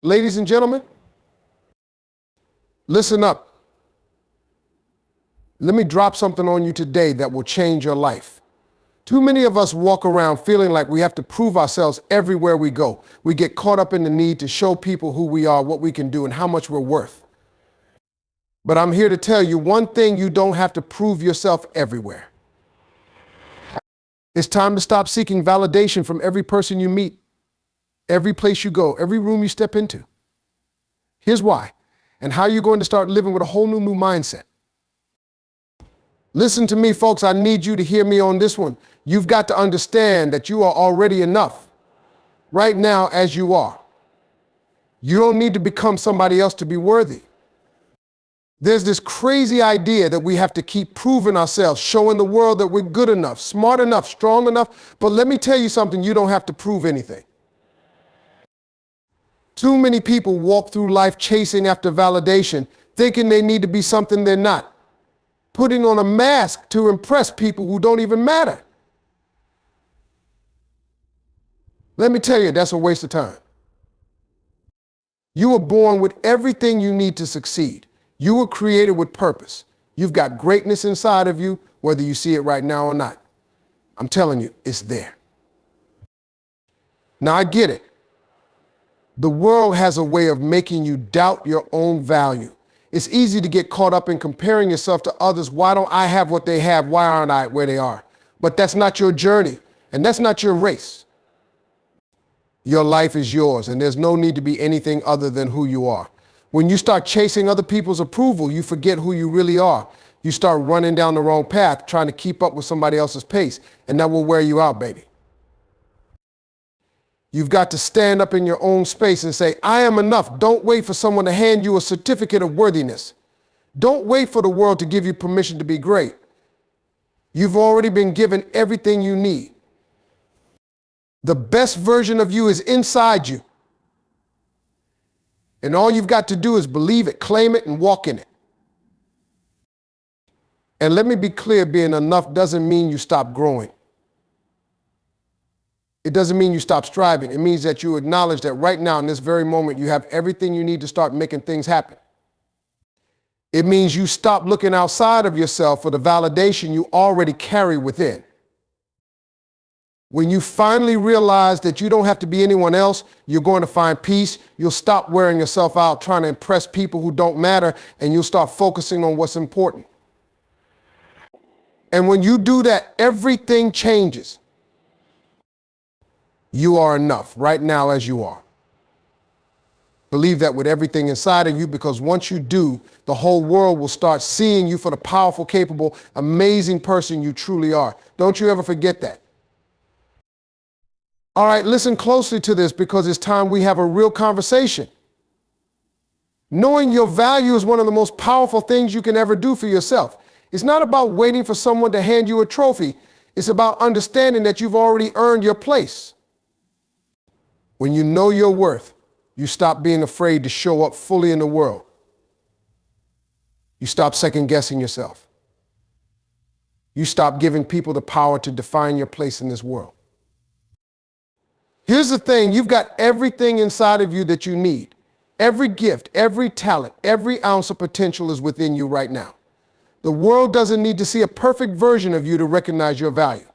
Ladies and gentlemen, listen up. Let me drop something on you today that will change your life. Too many of us walk around feeling like we have to prove ourselves everywhere we go. We get caught up in the need to show people who we are, what we can do, and how much we're worth. But I'm here to tell you one thing: you don't have to prove yourself everywhere. It's time to stop seeking validation from every person you meet, every place you go, every room you step into. Here's why, and how you're going to start living with a whole new mindset. Listen to me, folks. I need you to hear me on this one. You've got to understand that you are already enough right now as you are. You don't need to become somebody else to be worthy. There's this crazy idea that we have to keep proving ourselves, showing the world that we're good enough, smart enough, strong enough. But let me tell you something, you don't have to prove anything. Too many people walk through life chasing after validation, thinking they need to be something they're not, putting on a mask to impress people who don't even matter. Let me tell you, that's a waste of time. You were born with everything you need to succeed. You were created with purpose. You've got greatness inside of you, whether you see it right now or not. I'm telling you, it's there. Now, I get it. The world has a way of making you doubt your own value. It's easy to get caught up in comparing yourself to others. Why don't I have what they have? Why aren't I where they are? But that's not your journey, and that's not your race. Your life is yours, and there's no need to be anything other than who you are. When you start chasing other people's approval, you forget who you really are. You start running down the wrong path, trying to keep up with somebody else's pace, and that will wear you out, baby. You've got to stand up in your own space and say, I am enough. Don't wait for someone to hand you a certificate of worthiness. Don't wait for the world to give you permission to be great. You've already been given everything you need. The best version of you is inside you. And all you've got to do is believe it, claim it, and walk in it. And let me be clear, being enough doesn't mean you stop growing. It doesn't mean you stop striving. It means that you acknowledge that right now, in this very moment, you have everything you need to start making things happen. It means you stop looking outside of yourself for the validation you already carry within. When you finally realize that you don't have to be anyone else, you're going to find peace. You'll stop wearing yourself out trying to impress people who don't matter, and you'll start focusing on what's important. And when you do that, everything changes. You are enough right now as you are. Believe that with everything inside of you, because once you do, the whole world will start seeing you for the powerful, capable, amazing person you truly are. Don't you ever forget that. All right, listen closely to this, because it's time we have a real conversation. Knowing your value is one of the most powerful things you can ever do for yourself. It's not about waiting for someone to hand you a trophy. It's about understanding that you've already earned your place. When you know your worth, you stop being afraid to show up fully in the world. You stop second-guessing yourself. You stop giving people the power to define your place in this world. Here's the thing, you've got everything inside of you that you need. Every gift, every talent, every ounce of potential is within you right now. The world doesn't need to see a perfect version of you to recognize your value.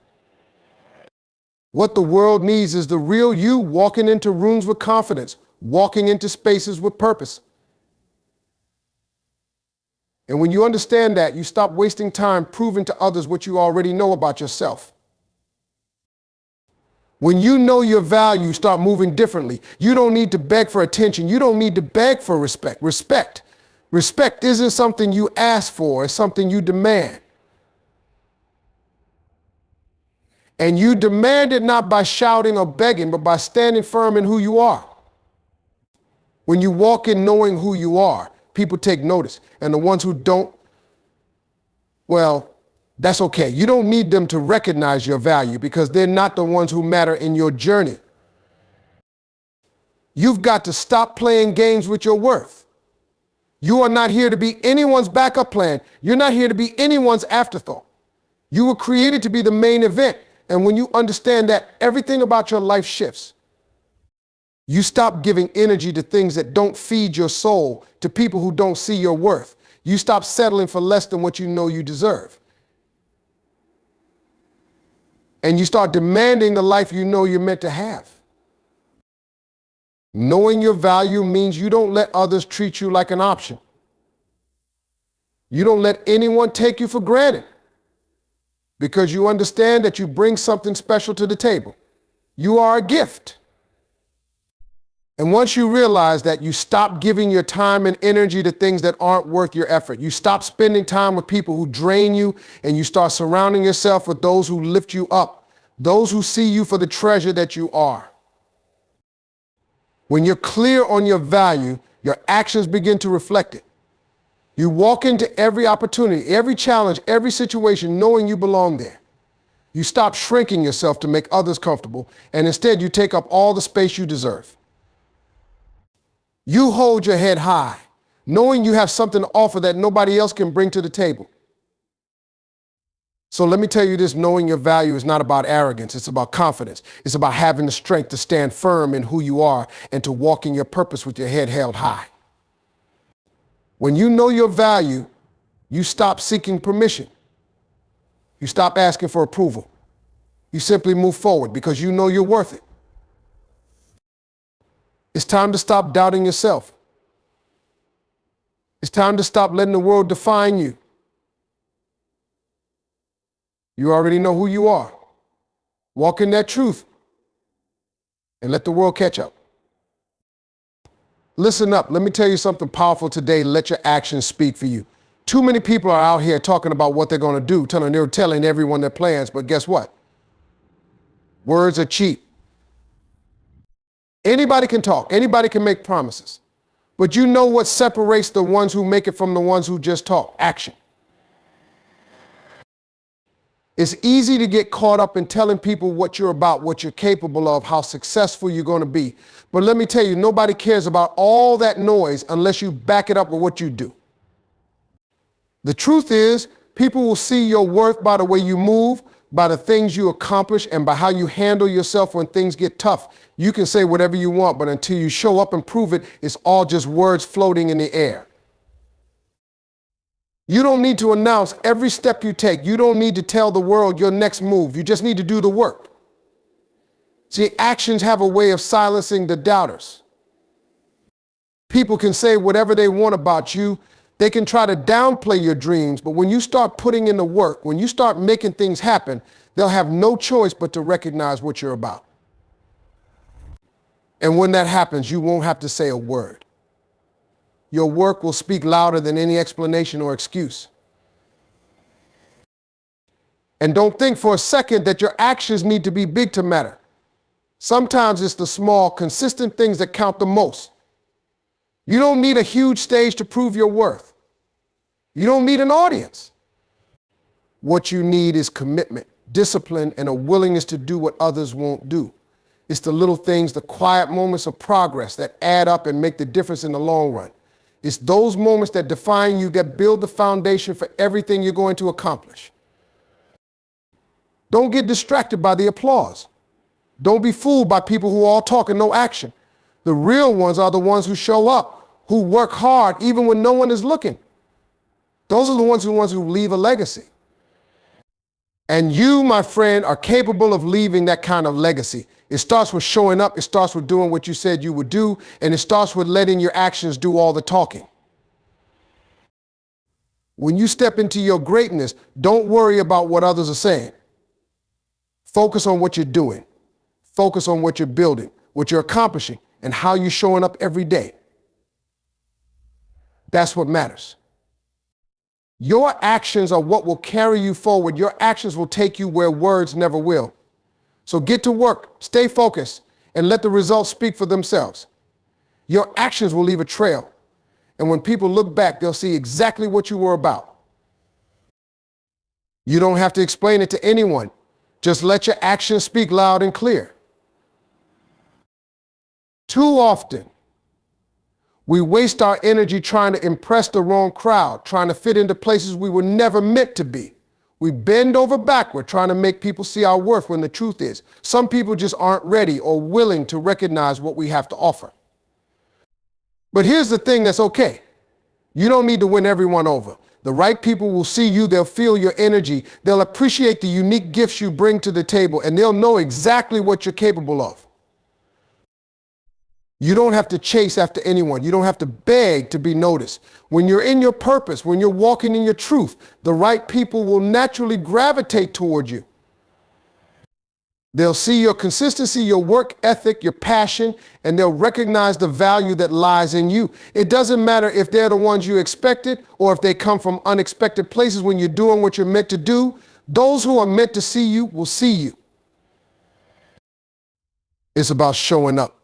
What the world needs is the real you, walking into rooms with confidence, walking into spaces with purpose. And when you understand that, you stop wasting time proving to others what you already know about yourself. When you know your value, you start moving differently. You don't need to beg for attention. You don't need to beg for respect. Respect isn't something you ask for, it's something you demand. And you demand it not by shouting or begging, but by standing firm in who you are. When you walk in knowing who you are, people take notice. And the ones who don't, well, that's okay. You don't need them to recognize your value, because they're not the ones who matter in your journey. You've got to stop playing games with your worth. You are not here to be anyone's backup plan. You're not here to be anyone's afterthought. You were created to be the main event. And when you understand that, everything about your life shifts. You stop giving energy to things that don't feed your soul, to people who don't see your worth. You stop settling for less than what you know you deserve. And you start demanding the life you know you're meant to have. Knowing your value means you don't let others treat you like an option. You don't let anyone take you for granted because you understand that you bring something special to the table. You are a gift. And once you realize that, you stop giving your time and energy to things that aren't worth your effort. You stop spending time with people who drain you, and you start surrounding yourself with those who lift you up, those who see you for the treasure that you are. When you're clear on your value, your actions begin to reflect it. You walk into every opportunity, every challenge, every situation knowing you belong there. You stop shrinking yourself to make others comfortable, and instead you take up all the space you deserve. You hold your head high, knowing you have something to offer that nobody else can bring to the table. So let me tell you this, knowing your value is not about arrogance, it's about confidence. It's about having the strength to stand firm in who you are and to walk in your purpose with your head held high. When you know your value, you stop seeking permission. You stop asking for approval. You simply move forward because you know you're worth it. It's time to stop doubting yourself. It's time to stop letting the world define you. You already know who you are. Walk in that truth and let the world catch up. Listen up. Let me tell you something powerful today. Let your actions speak for you. Too many people are out here talking about what they're going to do, telling everyone their plans, but guess what? Words are cheap. Anybody can talk. Anybody can make promises. But you know what separates the ones who make it from the ones who just talk? Action. It's easy to get caught up in telling people what you're about, what you're capable of, how successful you're going to be. But let me tell you, nobody cares about all that noise unless you back it up with what you do. The truth is, people will see your worth by the way you move, by the things you accomplish, and by how you handle yourself when things get tough. You can say whatever you want, but until you show up and prove it, it's all just words floating in the air. You don't need to announce every step you take. You don't need to tell the world your next move. You just need to do the work. See, actions have a way of silencing the doubters. People can say whatever they want about you. They can try to downplay your dreams, but when you start putting in the work, when you start making things happen, they'll have no choice but to recognize what you're about. And when that happens, you won't have to say a word. Your work will speak louder than any explanation or excuse. And don't think for a second that your actions need to be big to matter. Sometimes it's the small, consistent things that count the most. You don't need a huge stage to prove your worth. You don't need an audience. What you need is commitment, discipline, and a willingness to do what others won't do. It's the little things, the quiet moments of progress that add up and make the difference in the long run. It's those moments that define you, that build the foundation for everything you're going to accomplish. Don't get distracted by the applause. Don't be fooled by people who all talk and no action. The real ones are the ones who show up, who work hard even when no one is looking. Those are the ones who leave a legacy. And you, my friend, are capable of leaving that kind of legacy. It starts with showing up, it starts with doing what you said you would do, and it starts with letting your actions do all the talking. When you step into your greatness, don't worry about what others are saying. Focus on what you're doing. Focus on what you're building, what you're accomplishing, and how you're showing up every day. That's what matters. Your actions are what will carry you forward. Your actions will take you where words never will. So get to work, stay focused, and let the results speak for themselves. Your actions will leave a trail. And when people look back, they'll see exactly what you were about. You don't have to explain it to anyone. Just let your actions speak loud and clear. Too often, we waste our energy trying to impress the wrong crowd, trying to fit into places we were never meant to be. We bend over backward trying to make people see our worth when the truth is, some people just aren't ready or willing to recognize what we have to offer. But here's the thing that's okay. You don't need to win everyone over. The right people will see you, they'll feel your energy, they'll appreciate the unique gifts you bring to the table, and they'll know exactly what you're capable of. You don't have to chase after anyone. You don't have to beg to be noticed. When you're in your purpose, when you're walking in your truth, the right people will naturally gravitate toward you. They'll see your consistency, your work ethic, your passion, and they'll recognize the value that lies in you. It doesn't matter if they're the ones you expected or if they come from unexpected places. When you're doing what you're meant to do, those who are meant to see you will see you. It's about showing up,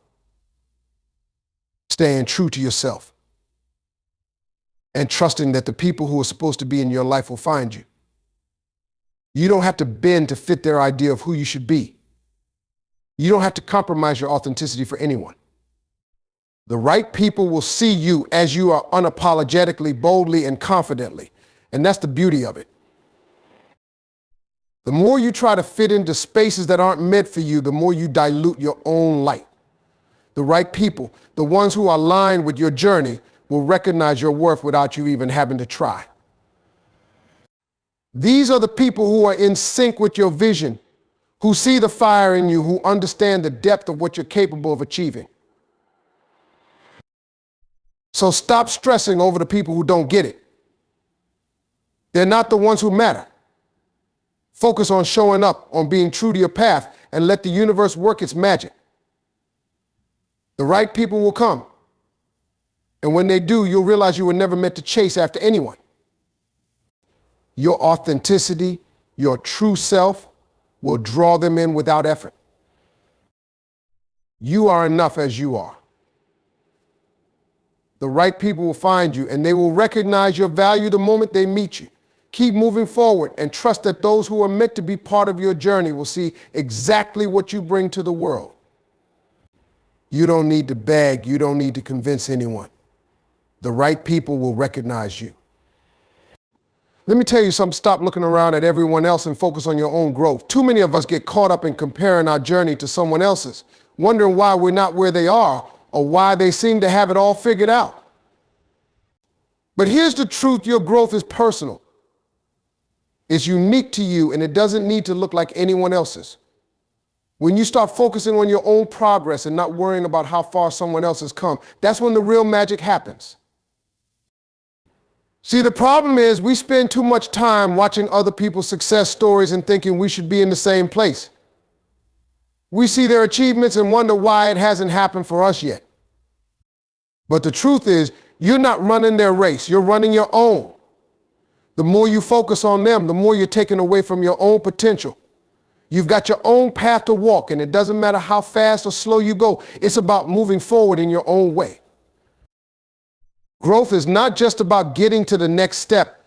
staying true to yourself, and trusting that the people who are supposed to be in your life will find you. You don't have to bend to fit their idea of who you should be. You don't have to compromise your authenticity for anyone. The right people will see you as you are, unapologetically, boldly, and confidently. And that's the beauty of it. The more you try to fit into spaces that aren't meant for you, the more you dilute your own light. The right people, the ones who are aligned with your journey, will recognize your worth without you even having to try. These are the people who are in sync with your vision, who see the fire in you, who understand the depth of what you're capable of achieving. So stop stressing over the people who don't get it. They're not the ones who matter. Focus on showing up, on being true to your path, and let the universe work its magic. The right people will come. And when they do, you'll realize you were never meant to chase after anyone. Your authenticity, your true self, will draw them in without effort. You are enough as you are. The right people will find you, and they will recognize your value the moment they meet you. Keep moving forward and trust that those who are meant to be part of your journey will see exactly what you bring to the world. You don't need to beg. You don't need to convince anyone. The right people will recognize you. Let me tell you something, stop looking around at everyone else and focus on your own growth. Too many of us get caught up in comparing our journey to someone else's, wondering why we're not where they are or why they seem to have it all figured out. But here's the truth, your growth is personal. It's unique to you, and it doesn't need to look like anyone else's. When you start focusing on your own progress and not worrying about how far someone else has come, that's when the real magic happens. See, the problem is we spend too much time watching other people's success stories and thinking we should be in the same place. We see their achievements and wonder why it hasn't happened for us yet. But the truth is, you're not running their race, you're running your own. The more you focus on them, the more you're taking away from your own potential. You've got your own path to walk, and it doesn't matter how fast or slow you go. It's about moving forward in your own way. Growth is not just about getting to the next step.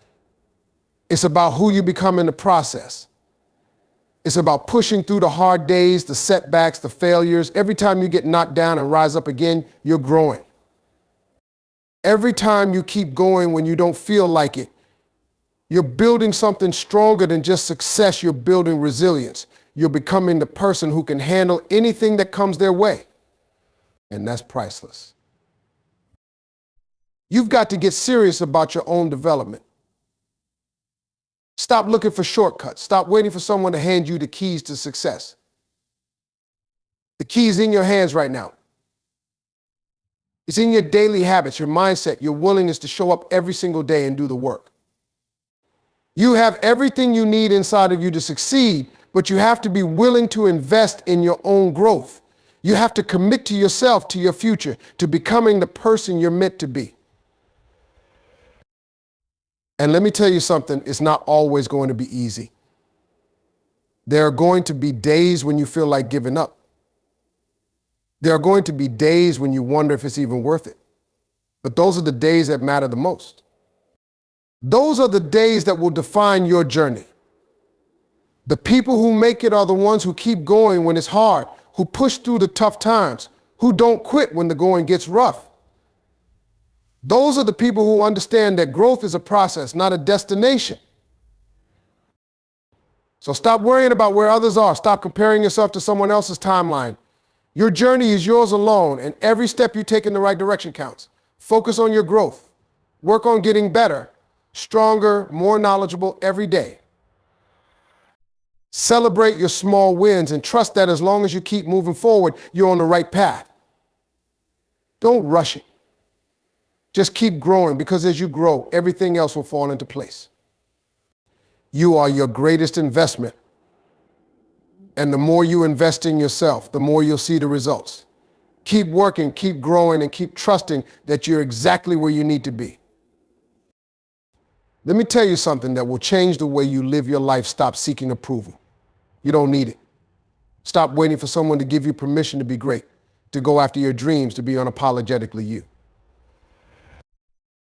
It's about who you become in the process. It's about pushing through the hard days, the setbacks, the failures. Every time you get knocked down and rise up again, you're growing. Every time you keep going when you don't feel like it, you're building something stronger than just success. You're building resilience. You're becoming the person who can handle anything that comes their way. And that's priceless. You've got to get serious about your own development. Stop looking for shortcuts. Stop waiting for someone to hand you the keys to success. The key is in your hands right now. It's in your daily habits, your mindset, your willingness to show up every single day and do the work. You have everything you need inside of you to succeed, but you have to be willing to invest in your own growth. You have to commit to yourself, to your future, to becoming the person you're meant to be. And let me tell you something, it's not always going to be easy. There are going to be days when you feel like giving up. There are going to be days when you wonder if it's even worth it. But those are the days that matter the most. Those are the days that will define your journey. The people who make it are the ones who keep going when it's hard, who push through the tough times, who don't quit when the going gets rough. Those are the people who understand that growth is a process, not a destination. So stop worrying about where others are. Stop comparing yourself to someone else's timeline. Your journey is yours alone, and every step you take in the right direction counts. Focus on your growth. Work on getting better, stronger, more knowledgeable every day. Celebrate your small wins and trust that as long as you keep moving forward, you're on the right path. Don't rush it. Just keep growing, because as you grow, everything else will fall into place. You are your greatest investment. And the more you invest in yourself, the more you'll see the results. Keep working, keep growing, and keep trusting that you're exactly where you need to be. Let me tell you something that will change the way you live your life. Stop seeking approval. You don't need it. Stop waiting for someone to give you permission to be great, to go after your dreams, to be unapologetically you.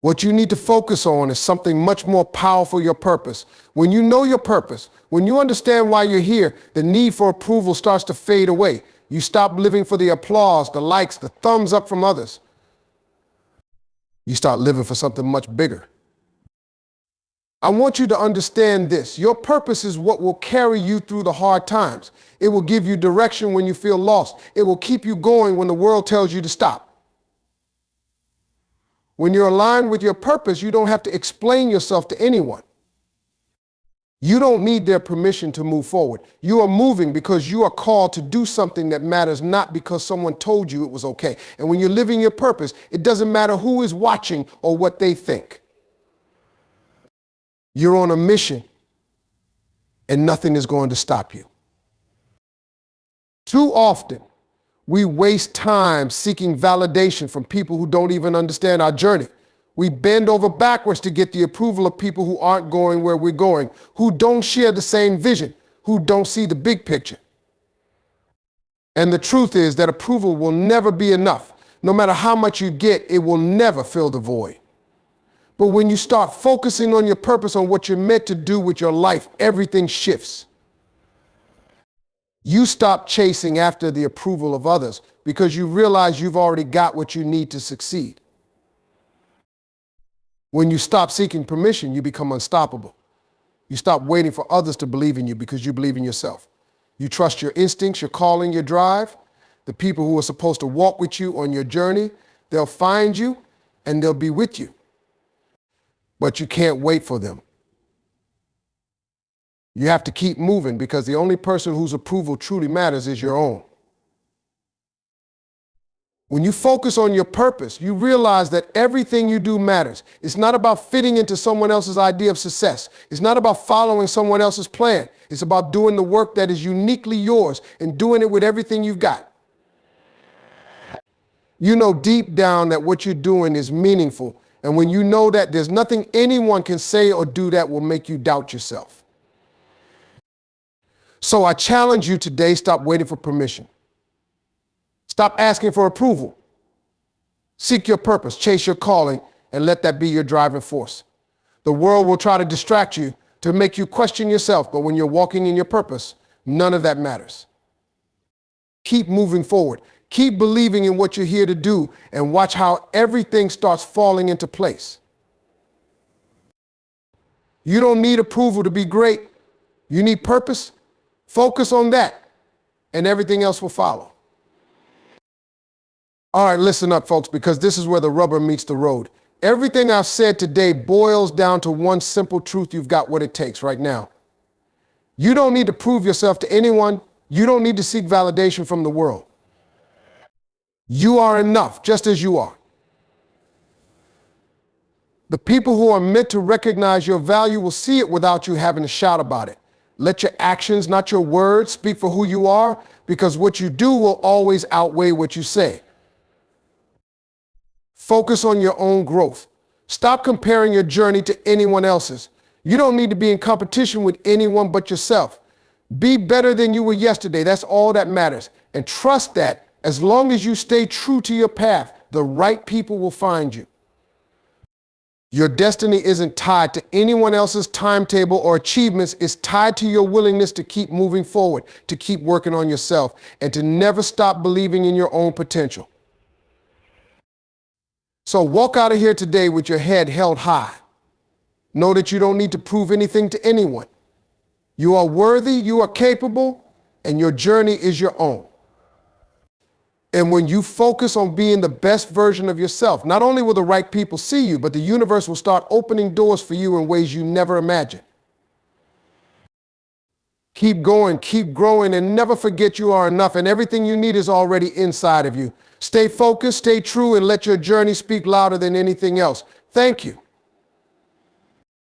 What you need to focus on is something much more powerful: your purpose. When you know your purpose, when you understand why you're here, the need for approval starts to fade away. You stop living for the applause, the likes, the thumbs up from others. You start living for something much bigger. I want you to understand this. Your purpose is what will carry you through the hard times. It will give you direction when you feel lost. It will keep you going when the world tells you to stop. When you're aligned with your purpose, you don't have to explain yourself to anyone. You don't need their permission to move forward. You are moving because you are called to do something that matters, not because someone told you it was okay. And when you're living your purpose, it doesn't matter who is watching or what they think. You're on a mission, and nothing is going to stop you. Too often, we waste time seeking validation from people who don't even understand our journey. We bend over backwards to get the approval of people who aren't going where we're going, who don't share the same vision, who don't see the big picture. And the truth is that approval will never be enough. No matter how much you get, it will never fill the void. But when you start focusing on your purpose, on what you're meant to do with your life, everything shifts. You stop chasing after the approval of others because you realize you've already got what you need to succeed. When you stop seeking permission, you become unstoppable. You stop waiting for others to believe in you because you believe in yourself. You trust your instincts, your calling, your drive. The people who are supposed to walk with you on your journey, they'll find you and they'll be with you. But you can't wait for them. You have to keep moving because the only person whose approval truly matters is your own. When you focus on your purpose, you realize that everything you do matters. It's not about fitting into someone else's idea of success. It's not about following someone else's plan. It's about doing the work that is uniquely yours and doing it with everything you've got. You know deep down that what you're doing is meaningful. And when you know that, there's nothing anyone can say or do that will make you doubt yourself. So I challenge you today, stop waiting for permission. Stop asking for approval. Seek your purpose, chase your calling, and let that be your driving force. The world will try to distract you to make you question yourself, but when you're walking in your purpose, none of that matters. Keep moving forward. Keep believing in what you're here to do, and watch how everything starts falling into place. You don't need approval to be great. You need purpose. Focus on that, and everything else will follow. All right, listen up, folks, because this is where the rubber meets the road. Everything I've said today boils down to one simple truth. You've got what it takes right now. You don't need to prove yourself to anyone. You don't need to seek validation from the world. You are enough, just as you are. The people who are meant to recognize your value will see it without you having to shout about it. Let your actions, not your words, speak for who you are, because what you do will always outweigh what you say. Focus on your own growth. Stop comparing your journey to anyone else's. You don't need to be in competition with anyone but yourself. Be better than you were yesterday. That's all that matters. And trust that as long as you stay true to your path, the right people will find you. Your destiny isn't tied to anyone else's timetable or achievements. It's tied to your willingness to keep moving forward, to keep working on yourself, and to never stop believing in your own potential. So walk out of here today with your head held high. Know that you don't need to prove anything to anyone. You are worthy, you are capable, and your journey is your own. And when you focus on being the best version of yourself, not only will the right people see you, but the universe will start opening doors for you in ways you never imagined. Keep going, keep growing, and never forget you are enough, and everything you need is already inside of you. Stay focused, stay true, and let your journey speak louder than anything else. Thank you.